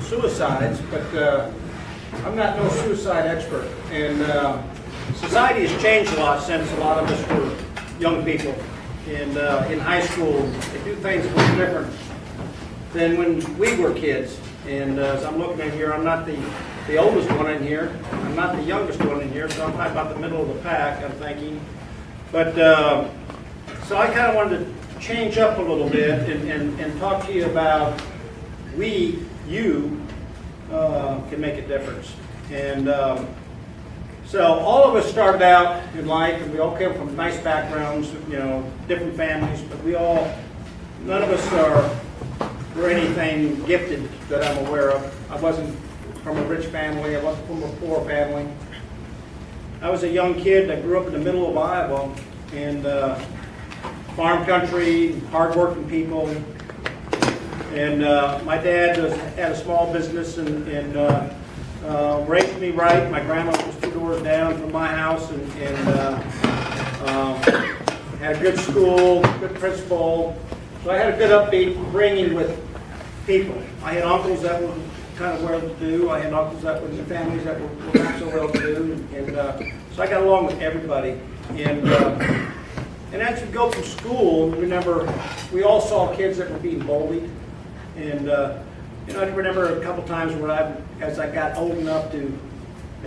suicides, but I'm not no suicide expert. And society has changed a lot since a lot of us were young people. And in high school, they do things a little different than when we were kids. And as I'm looking at here, I'm not the oldest one in here. I'm not the youngest one in here, so I'm probably about the middle of the pack, I'm thinking. But so I kind of wanted to change up a little bit and talk to you about you can make a difference. And so all of us started out in life, and we all came from nice backgrounds, different families, but none of us were anything gifted that I'm aware of. I wasn't from a rich family. I wasn't from a poor family. I was a young kid that grew up in the middle of Iowa, and farm country, hardworking people. And my dad had a small business and raised me right. My grandma was 2 doors down from my house, and had a good school, good principal. So I had a good upbeat bringing with people. I had uncles that were kind of well-to-do. I had uncles that were in families that were not so well-to-do, and so I got along with everybody. And as you go through school, remember, we all saw kids that were being bullied. And I remember a couple times where as I got old enough and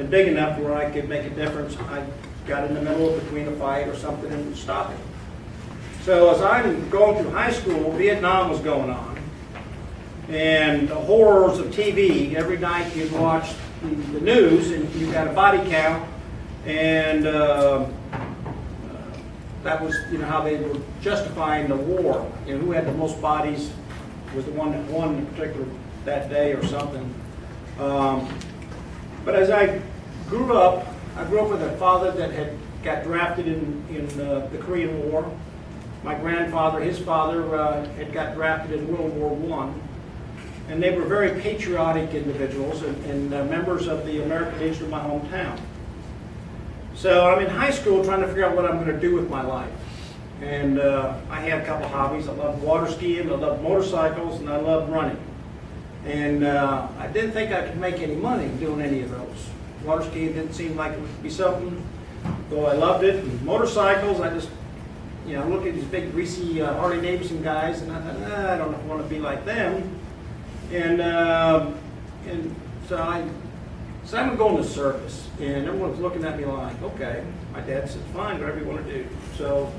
big enough where I could make a difference, I got in the middle of between a fight or something and stopped it. So as I'm going through high school, Vietnam was going on. And the horrors of TV, every night you'd watch the news and you got a body count. And that was how they were justifying the war. Who had the most bodies was the one that won in particular that day or something. But as I grew up with a father that had got drafted in the Korean War. My grandfather, his father, had got drafted in World War I. And they were very patriotic individuals and members of the American Legion of my hometown. So I'm in high school trying to figure out what I'm going to do with my life. And I had a couple hobbies. I loved water skiing, I loved motorcycles, and I loved running. And I didn't think I could make any money doing any of those. Water skiing didn't seem like it would be something, though I loved it. And motorcycles, I just, look at these big greasy Harley Davidson guys, and I thought, I don't know if I want to be like them. And so I'm going to go in the service. And everyone's looking at me like, okay. My dad said, fine, whatever you want to do. So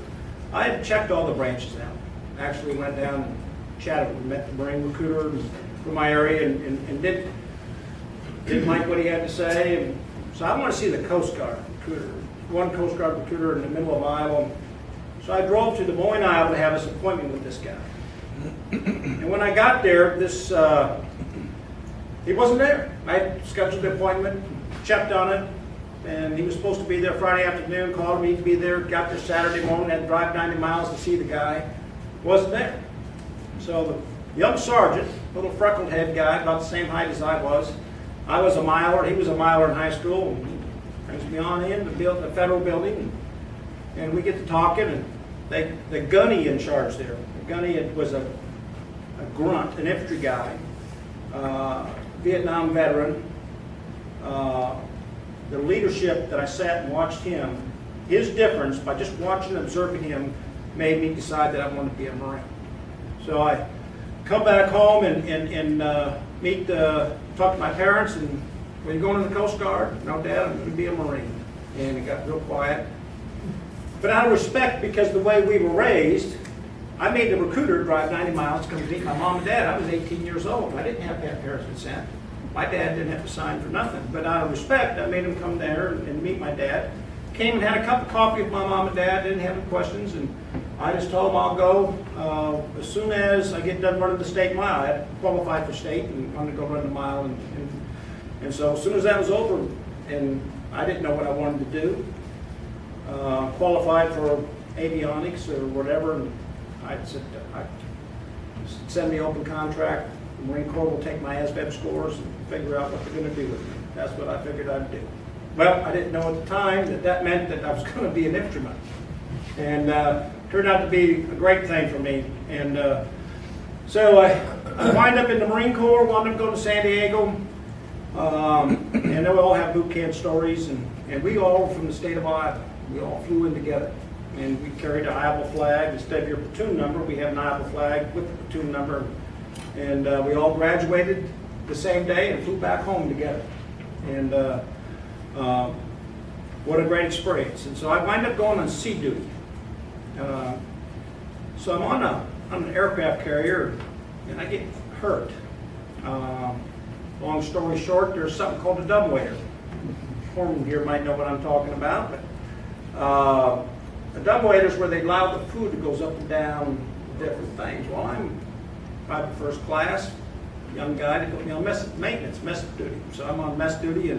I had checked all the branches out. Actually went down and chatted with, met the Marine recruiter from my area and didn't like what he had to say. And so I want to see the Coast Guard recruiter. One Coast Guard recruiter in the middle of Iowa. So I drove to Des Moines, Iowa to have this appointment with this guy. And when I got there, he wasn't there. I had scheduled the appointment, checked on it, and he was supposed to be there Friday afternoon, called me to be there, got there Saturday morning, had to drive 90 miles to see the guy. Wasn't there. So the young sergeant, little freckled head guy, about the same height as I was a miler, he was a miler in high school, and he brings me on in to build the federal building, and we get to talking, and the gunny in charge there. The gunny was a grunt, an infantry guy, Vietnam veteran. The leadership that I sat and watched him, his difference by just watching and observing him made me decide that I wanted to be a Marine. So I come back home and talk to my parents, and when you going to the Coast Guard? No, Dad, I'm going to be a Marine. And it got real quiet. But out of respect, because the way we were raised, I made the recruiter drive 90 miles to come to meet my mom and dad. I was 18 years old. I didn't have to have parents' consent. My dad didn't have to sign for nothing. But out of respect, I made him come there and meet my dad. Came and had a cup of coffee with my mom and dad, didn't have any questions, and I just told him I'll go as soon as I get done running the state mile. I had qualified for state and wanted to go run the mile. And so as soon as that was over, and I didn't know what I wanted to do, qualified for avionics or whatever, and I said, send me open contract. The Marine Corps will take my ASVAB scores and figure out what they're going to do with me. That's what I figured I'd do. Well, I didn't know at the time that meant that I was going to be an infantryman. And turned out to be a great thing for me. And So I wind up in the Marine Corps, wound up going to San Diego, and then we all have boot camp stories, and we all from the state of Iowa, we all flew in together, and we carried an Iowa flag. Instead of your platoon number, we have an Iowa flag with the platoon number, and we all graduated the same day and flew back home together, and what a great experience. And so I wind up going on sea duty. So I'm on an aircraft carrier, and I get hurt. Long story short, there's something called a dumbwaiter. Foreman here might know what I'm talking about, but a dumbwaiter is where they allow the food that goes up and down, different things. Well, I'm private first class, young guy to put me on mess duty. So I'm on mess duty,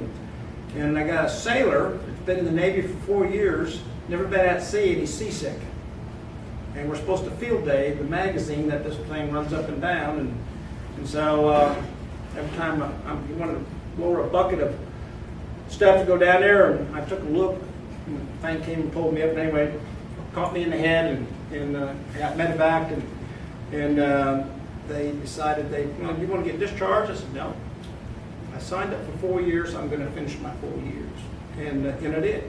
and I got a sailor that's been in the Navy for 4 years, never been at sea, and he's seasick. And we're supposed to field day the magazine that this thing runs up and down, and so every time you want to lower a bucket of stuff to go down there, and I took a look, and the thing came and pulled me up, and anyway, caught me in the head, and got medevaced, and they decided you want to get discharged? I said, no. I signed up for 4 years, I'm going to finish my 4 years, and I did.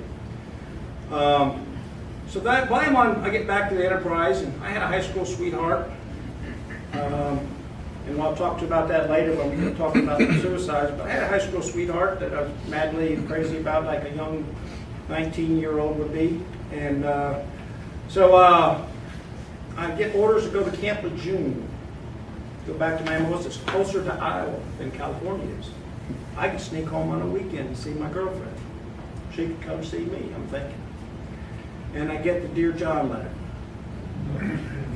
So that while I get back to the Enterprise, and I had a high school sweetheart, and I'll talk to you about that later when we talk about the suicides, but I had a high school sweetheart that I was madly crazy about, like a young 19-year-old would be, and so I get orders to go to Camp Lejeune, go back to Miami. It's closer to Iowa than California is. I could sneak home on a weekend and see my girlfriend. She could come see me, I'm thinking. And I get the Dear John letter.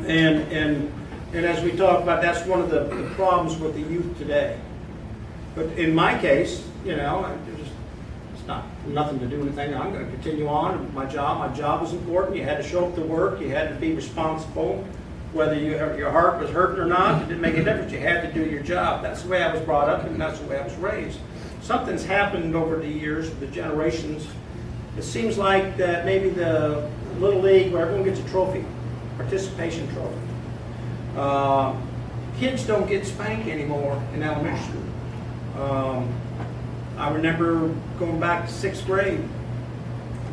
And as we talk about, that's one of the problems with the youth today. But in my case, it's not nothing to do with anything. I'm going to continue on. My job was important. You had to show up to work. You had to be responsible. Whether your heart was hurting or not, it didn't make a difference. You had to do your job. That's the way I was brought up, and that's the way I was raised. Something's happened over the years, the generations. It seems like that maybe the Little League, where everyone gets a trophy, participation trophy. Kids don't get spanked anymore in elementary school. I remember going back to 6th grade,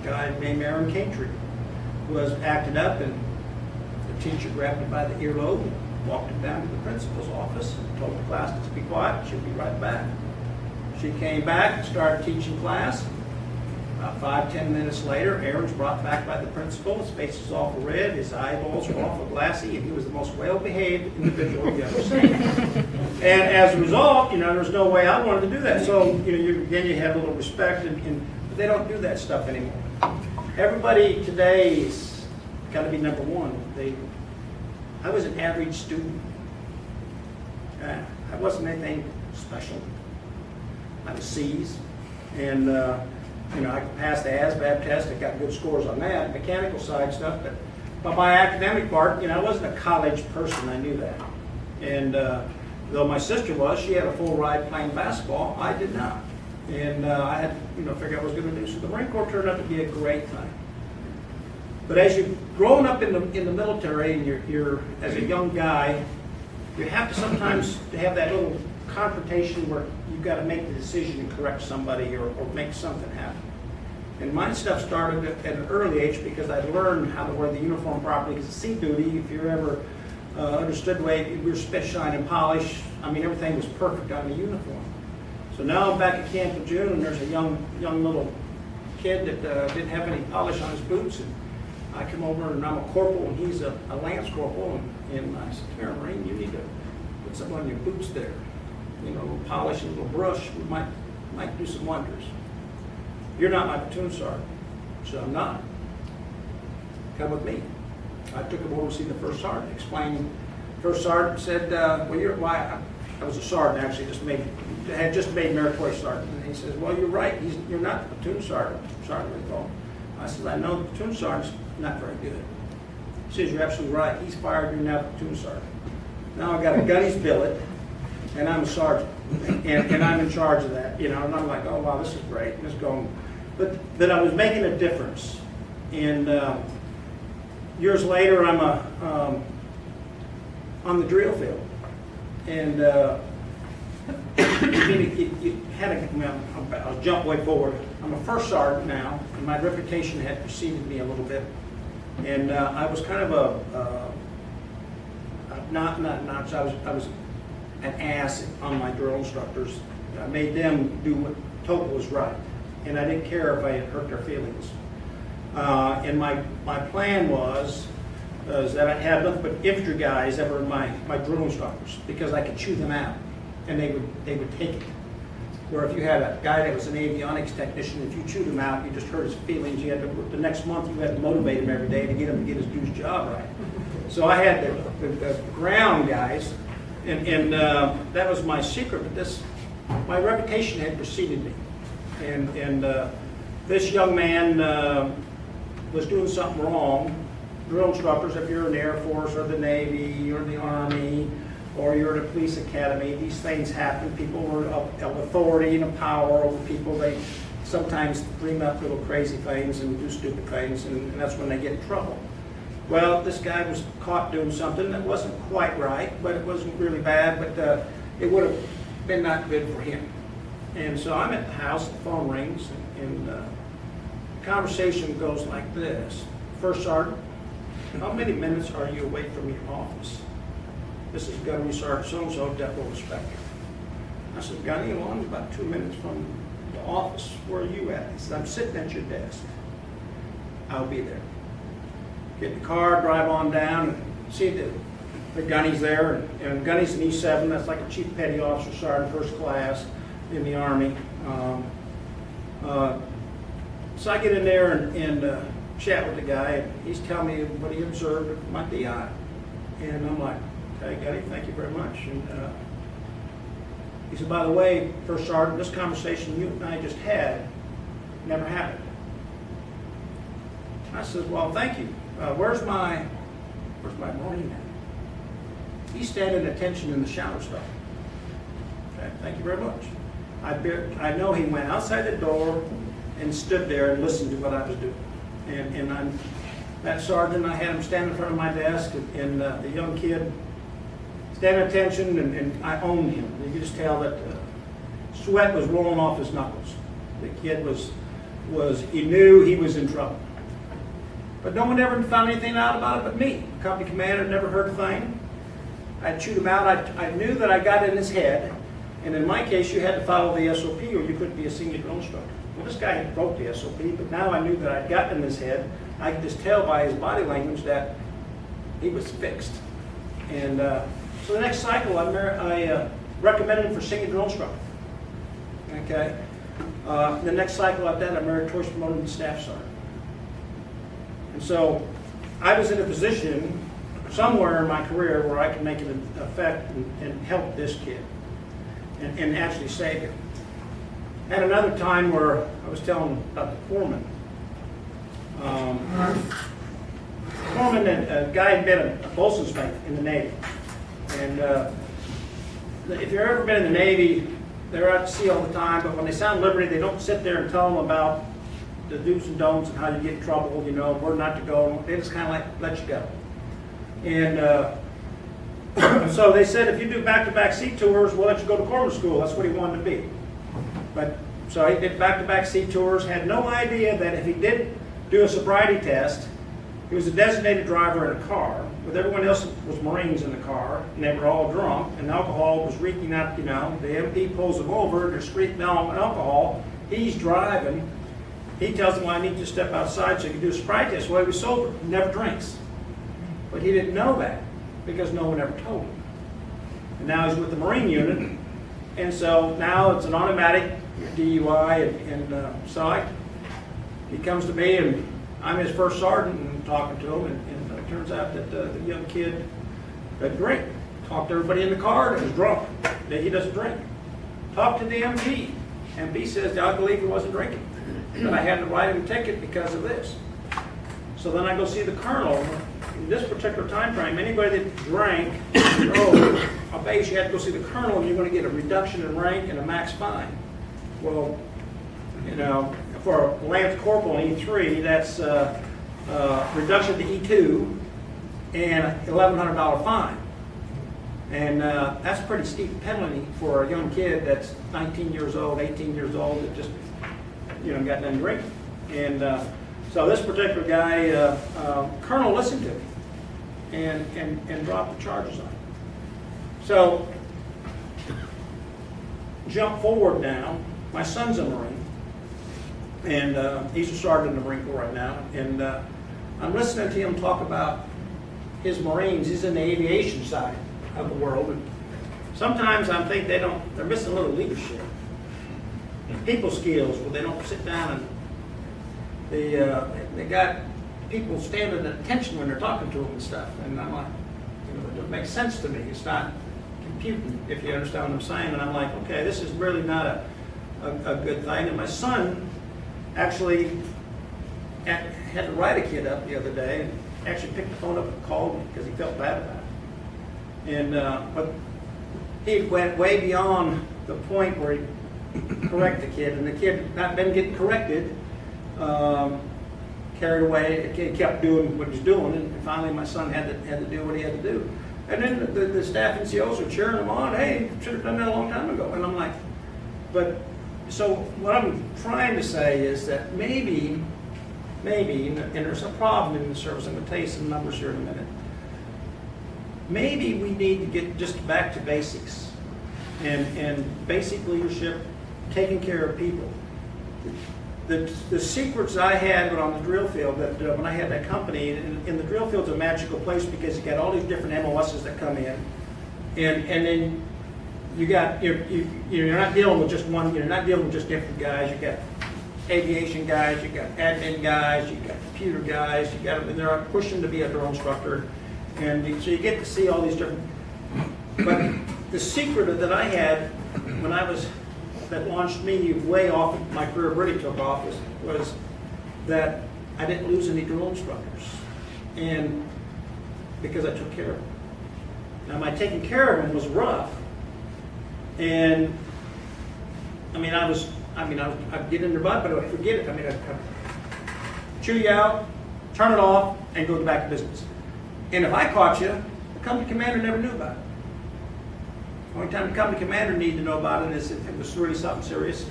a guy named Aaron Caintree was acted up, and the teacher grabbed him by the earlobe, walked him down to the principal's office, and told the class to be quiet. She'll be right back. She came back and started teaching class. About 5-10 minutes later, Aaron's brought back by the principal. His face is awful red, his eyeballs were awful glassy, and he was the most well-behaved individual you've ever seen. And as a result, there's no way I wanted to do that. So, then you have a little respect, but they don't do that stuff anymore. Everybody today's got to be number one. I was an average student. I wasn't anything special. I was C's, and I passed the ASVAB test. I got good scores on that, mechanical side stuff. But my academic part, I wasn't a college person. I knew that. And though my sister was, she had a full ride playing basketball. I did not. And I had to, figure out what I was going to do. So the Marine Corps turned out to be a great thing. But as you've grown up in the military, and you're as a young guy, you have to sometimes have that little confrontation where you've got to make the decision and correct somebody or make something happen. And my stuff started at an early age because I learned how to wear the uniform properly. Because sea duty, if you ever understood the way we were spit shine and polish, everything was perfect on the uniform. So now I'm back at Camp Lejeune, and there's a young little kid that didn't have any polish on his boots, and I come over, and I'm a corporal, and he's a lance corporal, and I said, "Here, Marine, you need to put something on your boots there. A little polish and a little brush, we might do some wonders. You're not my platoon sergeant." So I'm not. Come with me. I took him over to see the first sergeant. Explained. First sergeant said, I was a sergeant actually, had just made meritorious sergeant. And he says, "Well, you're right. You're not the platoon sergeant." Sergeant recalled. I said, "I know the platoon sergeant's not very good." He says, "You're absolutely right. He's fired. You're now the platoon sergeant. Now I got a gunny's billet, and I'm a sergeant, and I'm in charge of that, And I'm like, oh wow, this is great. And it's going, but I was making a difference. And years later, I'm on the drill field, And you had a, well, I'll jump way forward. I'm a first sergeant now, and my reputation had preceded me a little bit. And I was kind of I was an ass on my drill instructors. I made them do what told was right, and I didn't care if I had hurt their feelings. And my plan was that I'd have nothing but infantry guys that were my drill instructors, because I could chew them out, and they would take it. Where if you had a guy that was an avionics technician, if you chewed him out, you just hurt his feelings. You had to, the next month you had to motivate him every day to get him to get his job right. So I had the ground guys, and that was my secret. But my reputation had preceded me, and this young man was doing something wrong. Drill instructors, if you're in the Air Force or the Navy, you're in the Army, or you're at a police academy, these things happen. People were of authority and of power over people. They sometimes dream up little crazy things and do stupid things, and that's when they get in trouble. Well, this guy was caught doing something that wasn't quite right, but it wasn't really bad, but it would have been not good for him. And so I'm at the house, the phone rings, and the conversation goes like this. First Sergeant, how many minutes are you away from your office? This is Gunnery Sergeant so-and-so, Depot Inspector. I said, Gunny, well, I'm about 2 minutes from the office. Where are you at? He said, I'm sitting at your desk. I'll be there. Get in the car, drive on down, and see the Gunny's there. And Gunny's an E7, that's like a Chief Petty Officer Sergeant, first class in the Army. So I get in there and chat with the guy, and he's telling me what he observed at my DI. And I'm like, okay, Gunny, thank you very much. And he said, by the way, First Sergeant, this conversation you and I just had never happened. I said, well, thank you. Where's my Marine at? He's standing at attention in the shower stall. Okay, thank you very much. I know he went outside the door and stood there and listened to what I was doing. And I'm that sergeant, I had him stand in front of my desk, and the young kid standing at attention, and I owned him. You could just tell that sweat was rolling off his knuckles. The kid he knew he was in trouble. But no one ever found anything out about it but me. Company commander never heard a thing. I chewed him out. I knew that I got in his head, and in my case, you had to follow the SOP or you couldn't be a senior drill instructor. Well, this guy had broke the SOP, but now I knew that I'd gotten in his head. I could just tell by his body language that he was fixed. And so the next cycle, I recommended him for senior drill instructor. Okay. The next cycle after that, I meritoriously promoted him to staff sergeant. And so I was in a position somewhere in my career where I could make an effect and help this kid and actually save him. At another time where I was telling about the foreman. Foreman, a guy had been a bosun's mate in the Navy. And if you've ever been in the Navy, they're out to sea all the time, but when they sound liberty, they don't sit there and tell them about the do's and don'ts and how you get in trouble, you know, where not to go. They just kind of like let you go. And so they said, if you do back-to-back sea tours, we'll let you go to corpsman school. That's what he wanted to be. But so he did back-to-back sea tours, had no idea that if he did do a sobriety test, he was a designated driver in a car, with everyone else was Marines in the car, and they were all drunk, and alcohol was reeking out, you know. The MP pulls him over, they're streaking out alcohol, he's driving. He tells him, well, I need you to step outside so you can do a sobriety test. Well, he was sober, he never drinks. But he didn't know that, because no one ever told him. And now he's with the Marine unit, and so now it's an automatic DUI, and so he comes to me, and I'm his first sergeant, and I'm talking to him, and it turns out that the young kid had drink. Talked to everybody in the car that was drunk, that he doesn't drink. Talked to the MP. MP says, I believe he wasn't drinking, but I had to write him a ticket because of this. So then I go see the colonel. In this particular time frame, anybody that drank, I'll base you had to go see the colonel, and you're going to get a reduction in rank and a max fine. Well, you know, for a Lance Corporal in E3, that's reduction to E2 and $1,100 fine. And that's a pretty steep penalty for a young kid that's 19 years old, 18 years old, that just, got done drinking. And so this particular guy, Colonel listened to me and dropped the charges on him. So, jump forward now. My son's a Marine, and he's a sergeant in the Marine Corps right now. And I'm listening to him talk about his Marines. He's in the aviation side of the world. And sometimes I think they're missing a little leadership, people skills, where they don't sit down and they got people standing at attention when they're talking to them and stuff. And I'm like, it doesn't make sense to me. It's not computing, if you understand what I'm saying. And I'm like, okay, this is really not a good thing. And my son actually had to write a kid up the other day, and actually picked the phone up and called me because he felt bad about it. And but he went way beyond the point where he corrected the kid, and the kid had not been getting corrected, carried away. The kid kept doing what he was doing, and finally my son had to do what he had to do. And then the staff NCOs are cheering him on. Hey, you should have done that a long time ago. And I'm like, but so what I'm trying to say is that maybe, and there's a problem in the service. I'm going to tell you some numbers here in a minute. Maybe we need to get just back to basics and basic leadership, taking care of people. The secrets I had on the drill field, that when I had that company, and the drill field's a magical place because you got all these different MOSs that come in, and then you're not dealing with just one. You're not dealing with just different guys. You got aviation guys, you got admin guys, you got computer guys, and they're pushing to be a drill instructor, and so you get to see all these different. But the secret that I had when that launched me way off, my career really took off, was that I didn't lose any drill instructors, and because I took care of them. Now my taking care of them was rough, and I'd get in their butt, but I'd forget it. I'd chew you out, turn it off, and go back to business. And if I caught you, the company commander never knew about it. The only time the company commander needed to know about it is if it was really something serious.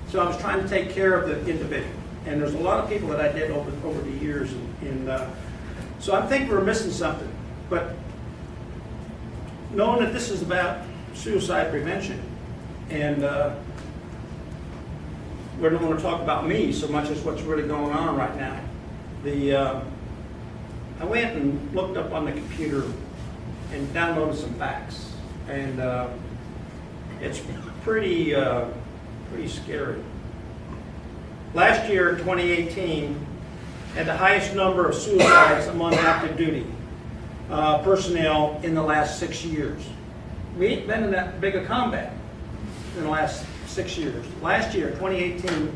So I was trying to take care of the individual. And there's a lot of people that I did over the years. So I think we're missing something. But knowing that this is about suicide prevention, and we don't want to talk about me so much as what's really going on right now. I went and looked up on the computer and downloaded some facts. And it's pretty scary. Last year, 2018, had the highest number of suicides among active duty personnel in the last 6 years. We ain't been in that big a combat in the last 6 years. Last year, 2018,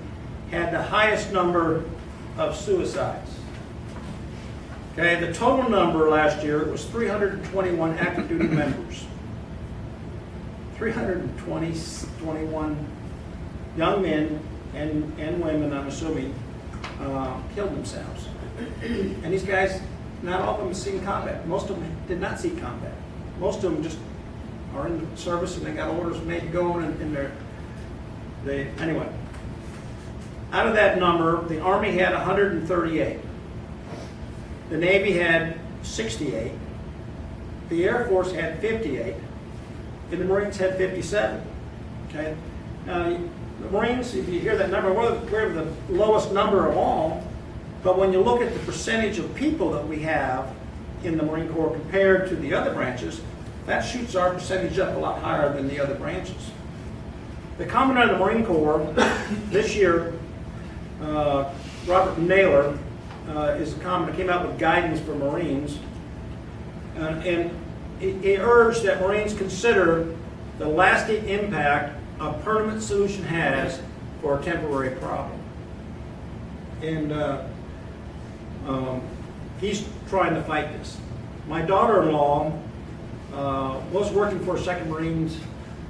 had the highest number of suicides. Okay, the total number last year was 321 active duty members. 321 young men and women, I'm assuming, killed themselves. And these guys, not all of them have seen combat. Most of them did not see combat. Most of them just are in the service and they got orders made to go and anyway. Out of that number, the Army had 138. The Navy had 68. The Air Force had 58. And the Marines had 57. Okay. Now, the Marines, if you hear that number, we're the lowest number of all. But when you look at the percentage of people that we have in the Marine Corps compared to the other branches, that shoots our percentage up a lot higher than the other branches. The Commandant of the Marine Corps this year, Robert Naylor, is the Commandant, came out with guidance for Marines, and he urged that Marines consider the lasting impact a permanent solution has for a temporary problem. And he's trying to fight this. My daughter-in-law was working for 2nd Marines.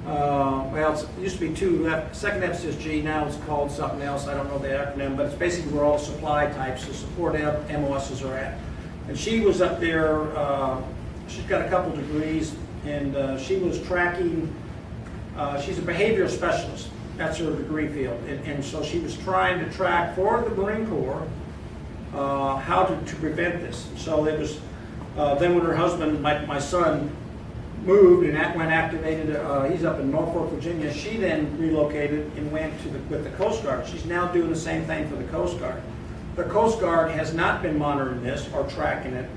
Well, it used to be 2nd FSSG, now it's called something else. I don't know the acronym, but it's basically where all the supply types, the support MOSs are at. And she was up there. She's got a couple degrees, and she was tracking, she's a behavioral specialist. That's her degree field. And so she was trying to track for the Marine Corps how to prevent this. So it was, then when her husband, my son, moved and went activated, he's up in Norfolk, Virginia, she then relocated and went to with the Coast Guard. She's now doing the same thing for the Coast Guard. The Coast Guard has not been monitoring this or tracking it,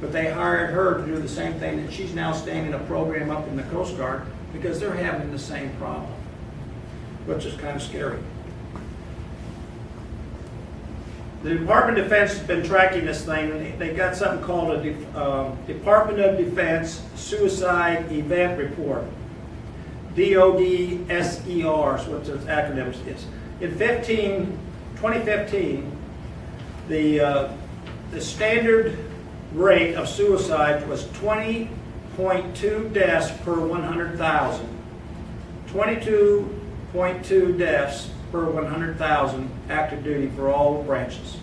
but they hired her to do the same thing, and she's now staying in a program up in the Coast Guard because they're having the same problem, which is kind of scary. The Department of Defense has been tracking this thing, and they got something called a Department of Defense Suicide Event Report. DODSER is what the acronym is. In 2015, the standard rate of suicide was 20.2 deaths per 100,000. 22.2 deaths per 100,000 active duty for all branches.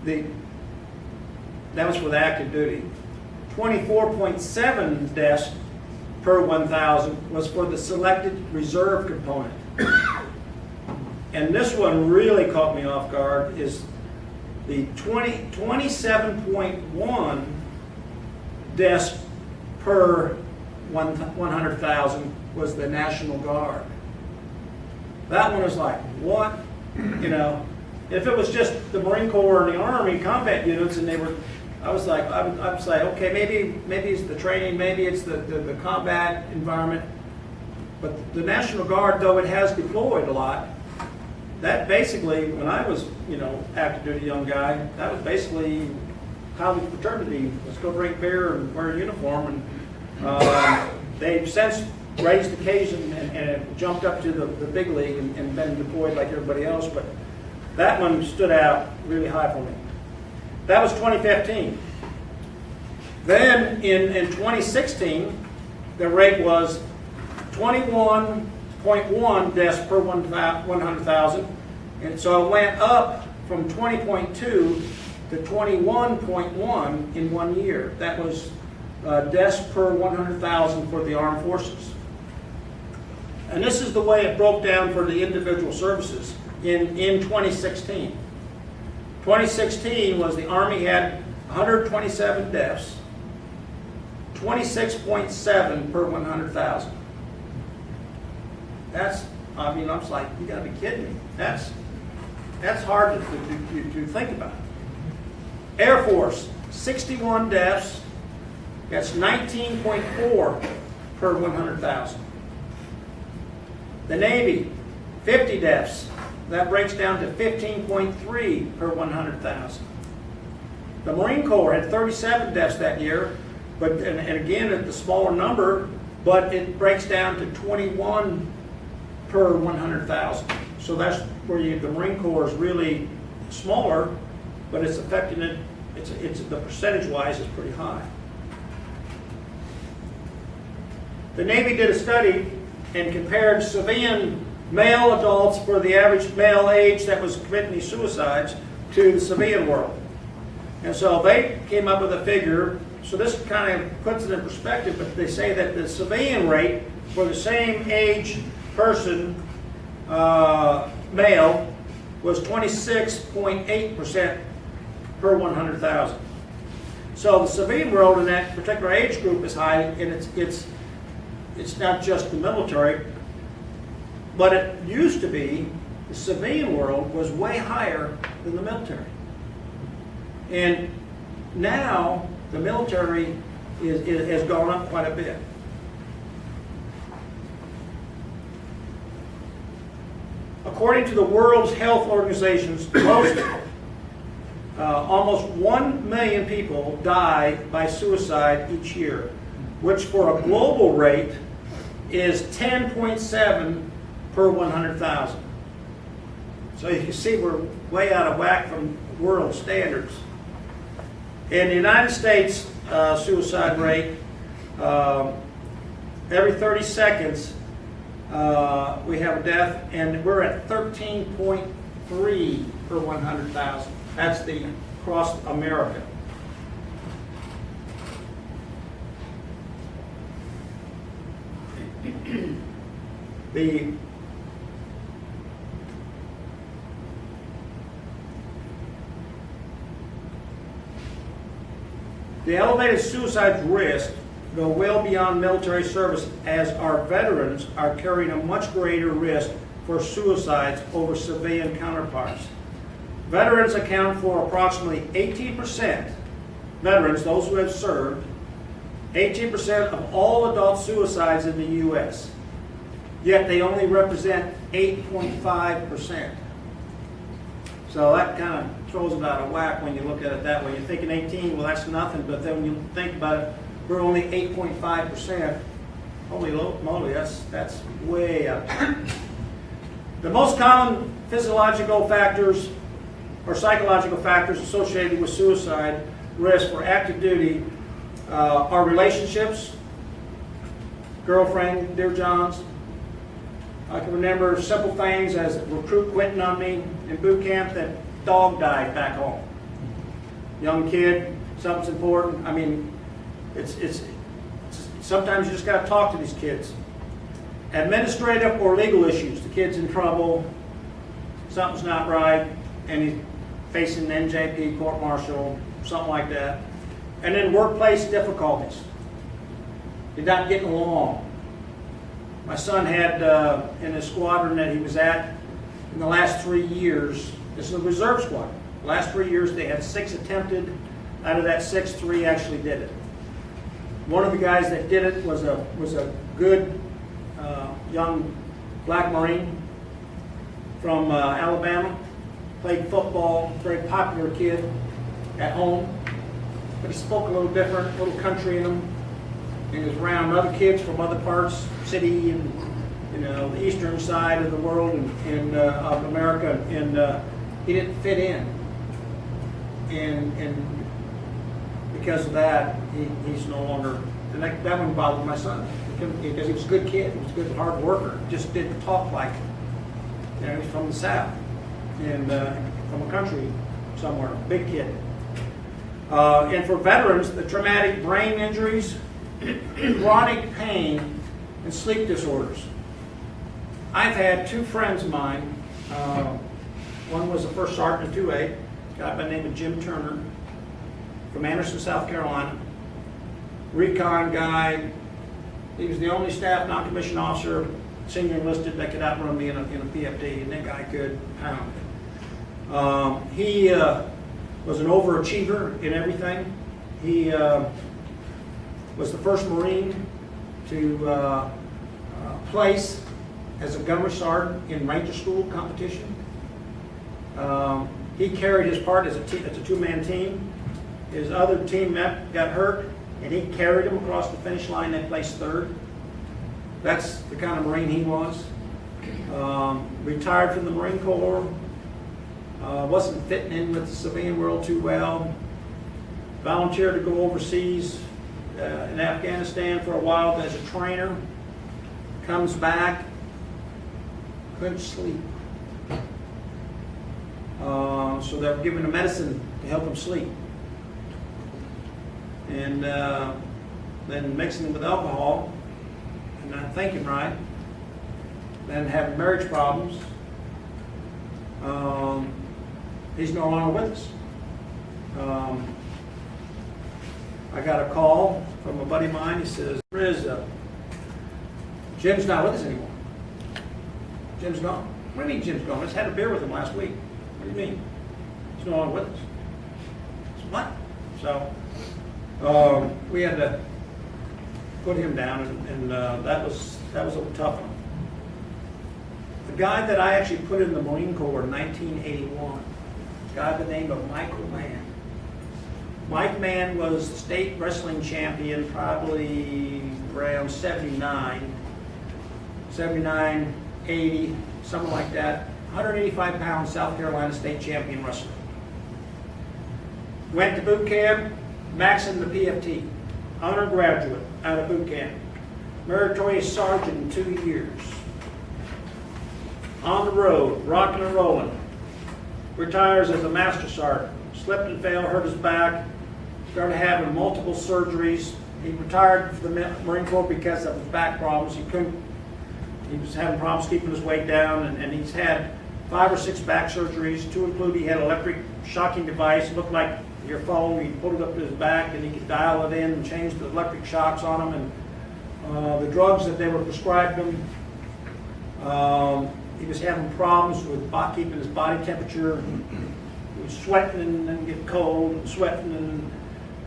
That was for the active duty. 24.7 deaths per 1,000 was for the selected reserve component. And this one really caught me off guard, is the 27.1 deaths per 100,000 was the National Guard. That one was like, what? You know, if it was just the Marine Corps and the Army combat units, and they were, I was like, okay, maybe it's the training, maybe it's the combat environment. But the National Guard, though it has deployed a lot, that basically, when I was, active duty young guy, that was basically college fraternity. Let's go drink beer and wear a uniform. And they've since raised occasion and jumped up to the big league and been deployed like everybody else. But that one stood out really high for me. That was 2015. Then in 2016, the rate was 21.1 deaths per 100,000. And so it went up from 20.2 to 21.1 in 1 year. That was deaths per 100,000 for the armed forces. And this is the way it broke down for the individual services in 2016. 2016 was the Army had 127 deaths, 26.7 per 100,000. That's, I was like, you gotta be kidding me. That's hard to think about. Air Force, 61 deaths. That's 19.4 per 100,000. The Navy, 50 deaths. That breaks down to 15.3 per 100,000. The Marine Corps had 37 deaths that year, but and again at the smaller number, but it breaks down to 21 per 100,000. So that's where the Marine Corps is really smaller, but it's affecting it. It's the percentage-wise is pretty high. The Navy did a study and compared civilian male adults for the average male age that was committing these suicides to the civilian world. And so they came up with a figure, so this kind of puts it in perspective, but they say that the civilian rate for the same age person, male, was 26.8% per 100,000. So the civilian world in that particular age group is high, and it's not just the military, but it used to be the civilian world was way higher than the military. And now the military has gone up quite a bit. According to the World Health Organization's almost 1 million people die by suicide each year, which for a global rate is 10.7 per 100,000. So you can see we're way out of whack from world standards. In the United States suicide rate, every 30 seconds we have a death, and we're at 13.3 per 100,000. That's the across America. The elevated suicide risk go well beyond military service, as our veterans are carrying a much greater risk for suicides over civilian counterparts. Veterans account for approximately 18%, veterans, those who have served, 18% of all adult suicides in the U.S., yet they only represent 8.5%. So that kind of throws it out of whack when you look at it that way. You're thinking 18, well that's nothing, but then when you think about it, we're only 8.5%. Holy moly, that's way up there. The most common physiological factors or psychological factors associated with suicide risk for active duty are relationships, girlfriend, dear Johns. I can remember simple things as a recruit quitting on me in boot camp, that dog died back home. Young kid, something's important. I mean, it's sometimes you just got to talk to these kids. Administrative or legal issues. The kid's in trouble, something's not right, and he's facing NJP, court martial, something like that. And then workplace difficulties. You're not getting along. My son had, in the squadron that he was at, in the last 3 years, this is a reserve squadron. The last 3 years they had 6 attempted. Out of that 6, 3 actually did it. One of the guys that did it was a good young black Marine from Alabama. Played football, very popular kid at home. But he spoke a little different, a little country in him. He was around other kids from other parts, city and the eastern side of the world and of America, and he didn't fit in. And because of that, he's no longer. And that one bothered my son because he was a good kid. He was a good hard worker. Just didn't talk like it. He's from the South and from a country somewhere, big kid. And for veterans, the traumatic brain injuries, chronic pain, and sleep disorders. I've had 2 friends of mine. One was a first sergeant in 2A, a guy by the name of Jim Turner from Anderson, South Carolina. Recon guy. He was the only staff non-commissioned officer, senior enlisted, that could outrun me in a PFD, and that guy could pound. He was an overachiever in everything. He was the first Marine to place as a gunnery sergeant in Ranger School competition. He carried his part as a 2-man team. His other teammate got hurt, and he carried him across the finish line and placed 3rd. That's the kind of Marine he was. Retired from the Marine Corps. Wasn't fitting in with the civilian world too well. Volunteered to go overseas in Afghanistan for a while as a trainer. Comes back, couldn't sleep. So they were giving him medicine to help him sleep. And then mixing it with alcohol and not thinking right. Then having marriage problems. He's no longer with us. I got a call from a buddy of mine. He says, Jim's not with us anymore. Jim's gone. What do you mean Jim's gone? I just had a beer with him last week. What do you mean? He's no longer with us. I said, what? So we had to put him down, and that was a tough one. The guy that I actually put in the Marine Corps in 1981, a guy by the name of Michael Mann. Mike Mann was the state wrestling champion probably around 79, 80, something like that. 185 pound South Carolina state champion wrestler. Went to boot camp, maxed in the PFT, undergraduate out of boot camp, meritorious sergeant in 2 years. On the road, rocking and rolling. Retires as a master sergeant, slipped and fell, hurt his back, started having multiple surgeries. He retired from the Marine Corps because of his back problems. He was having problems keeping his weight down, and he's had 5 or 6 back surgeries. 2 include he had an electric shocking device. It looked like your phone. He put it up to his back, and he could dial it in and change the electric shocks on him. And the drugs that they were prescribing him, he was having problems with keeping his body temperature. He was sweating and then get cold, and sweating, and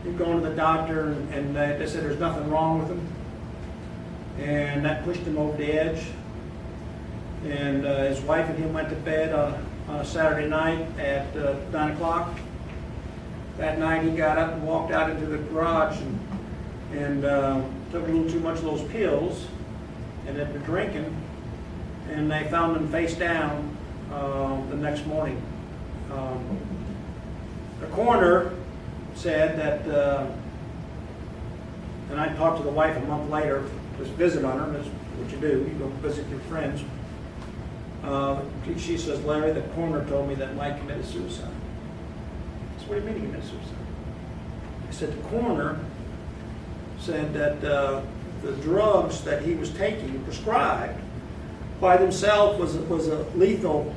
he'd go to the doctor, and they said there's nothing wrong with him. And that pushed him over the edge. And his wife and him went to bed on a Saturday night at 9 o'clock. That night he got up and walked out into the garage and took a little too much of those pills and had been drinking. And they found him face down the next morning. The coroner said that, and I talked to the wife a month later, just visit on her, that's what you do, you go visit your friends. She says, Larry, the coroner told me that Mike committed suicide. I said, what do you mean he committed suicide? I said, the coroner said that the drugs that he was taking, prescribed, by themselves was a lethal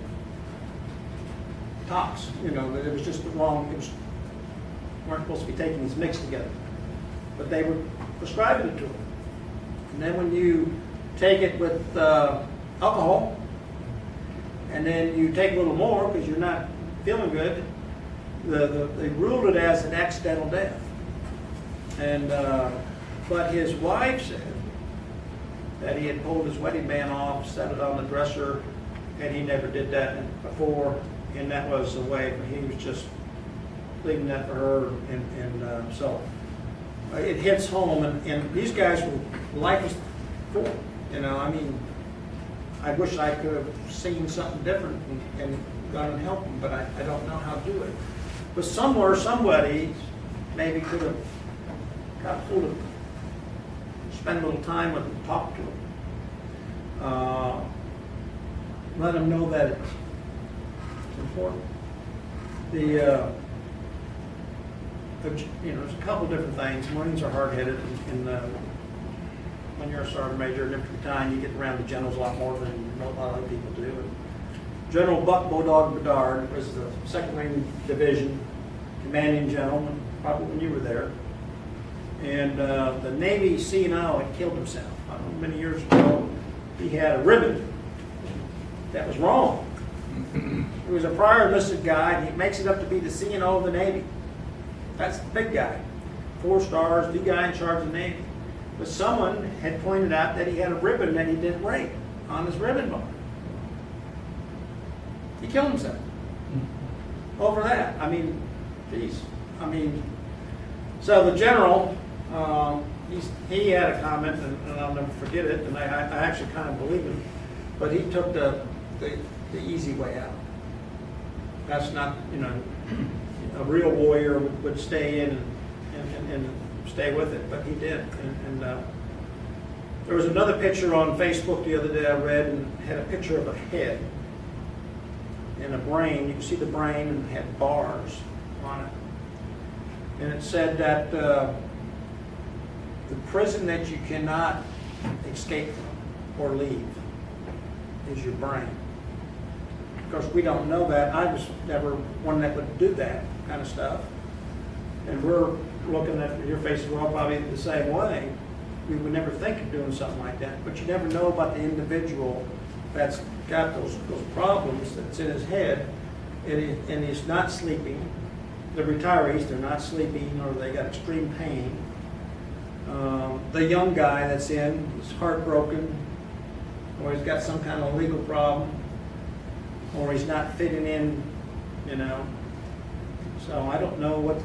tox. You know, that it was just the wrong, weren't supposed to be taking these mixed together. But they were prescribing it to him. And then when you take it with alcohol, and then you take a little more because you're not feeling good, they ruled it as an accidental death. And but his wife said that he had pulled his wedding band off, set it on the dresser, and he never did that before, and that was the way. He was just leaving that for her, and so it hits home. And these guys were life is full. You know, I mean, I wish I could have seen something different and gone and helped them, but I don't know how to do it. But somewhere, somebody maybe could have got hold of them, spend a little time with them, talk to them, let them know that it's important. There's a couple different things. Marines are hard-headed, and when you're a sergeant major in infantry battalion, you get around the generals a lot more than a lot of other people do. And General Buck Bodog Bedard was the 2nd Marine Division commanding general, probably when you were there. And the Navy CNO had killed himself. I don't know, many years ago, he had a ribbon that was wrong. He was a prior enlisted guy, and he makes it up to be the CNO of the Navy. That's the big guy. 4 stars, the guy in charge of the Navy. But someone had pointed out that he had a ribbon that he didn't rate on his ribbon bar. He killed himself over that. I mean, geez. I mean, so the general, he had a comment, and I'll never forget it, and I actually kind of believe him, but he took the easy way out. That's not, a real warrior would stay in and stay with it, but he did. And there was another picture on Facebook the other day I read, and had a picture of a head and a brain. You can see the brain, and had bars on it. And it said that the prison that you cannot escape from or leave is your brain. Of course, we don't know that. I was never one that would do that kind of stuff. And we're looking at your faces, well, probably the same way. We would never think of doing something like that. But you never know about the individual that's got those problems that's in his head, and he's not sleeping. The retirees, they're not sleeping, or they got extreme pain. The young guy that's in is heartbroken, or he's got some kind of legal problem, or he's not fitting in, So I don't know what,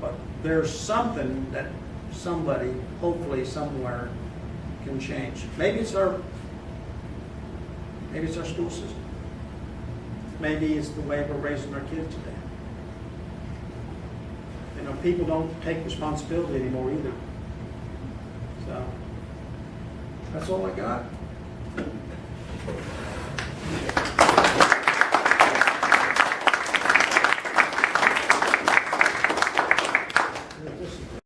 but there's something that somebody, hopefully somewhere, can change. Maybe it's our school system. Maybe it's the way we're raising our kids today. People don't take responsibility anymore either. So that's all I got.